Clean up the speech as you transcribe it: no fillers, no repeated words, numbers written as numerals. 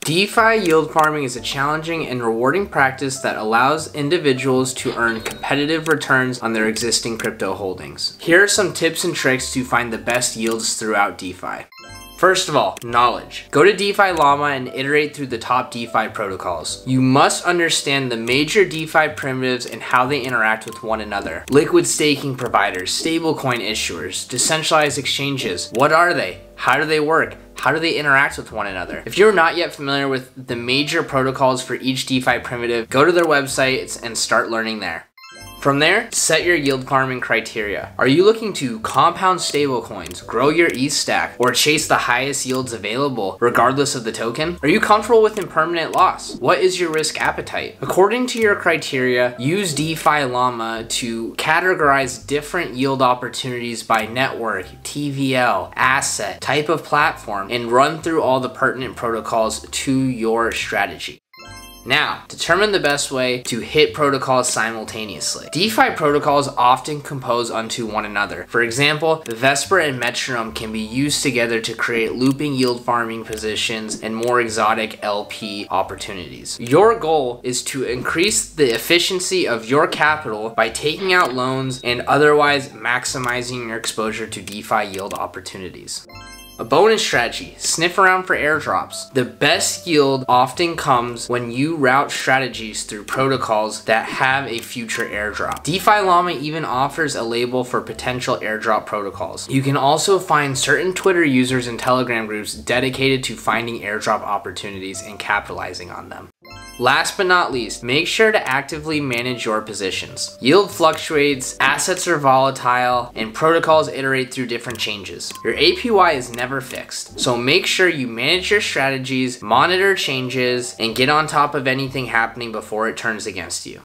DeFi yield farming is a challenging and rewarding practice that allows individuals to earn competitive returns on their existing crypto holdings. Here are some tips and tricks to find the best yields throughout DeFi. First of all, knowledge. Go to DeFi Llama and iterate through the top DeFi protocols. You must understand the major DeFi primitives and how they interact with one another. Liquid staking providers, stablecoin issuers, decentralized exchanges. What are they? How do they work? How do they interact with one another? If you're not yet familiar with the major protocols for each DeFi primitive, go to their websites and start learning there. From there, set your yield farming criteria. Are you looking to compound stablecoins, grow your ETH stack, or chase the highest yields available regardless of the token? Are you comfortable with impermanent loss? What is your risk appetite? According to your criteria, use DeFi Llama to categorize different yield opportunities by network, TVL, asset, type of platform, and run through all the pertinent protocols to your strategy. Now, determine the best way to hit protocols simultaneously. DeFi protocols often compose unto one another. For example, Vesper and Metronome can be used together to create looping yield farming positions and more exotic LP opportunities. Your goal is to increase the efficiency of your capital by taking out loans and otherwise maximizing your exposure to DeFi yield opportunities. A bonus strategy, sniff around for airdrops. The best yield often comes when you route strategies through protocols that have a future airdrop. DeFi Llama even offers a label for potential airdrop protocols. You can also find certain Twitter users and Telegram groups dedicated to finding airdrop opportunities and capitalizing on them. Last but not least, make sure to actively manage your positions. Yield fluctuates, assets are volatile, and protocols iterate through different changes. Your APY is never fixed, so make sure you manage your strategies, monitor changes, and get on top of anything happening before it turns against you.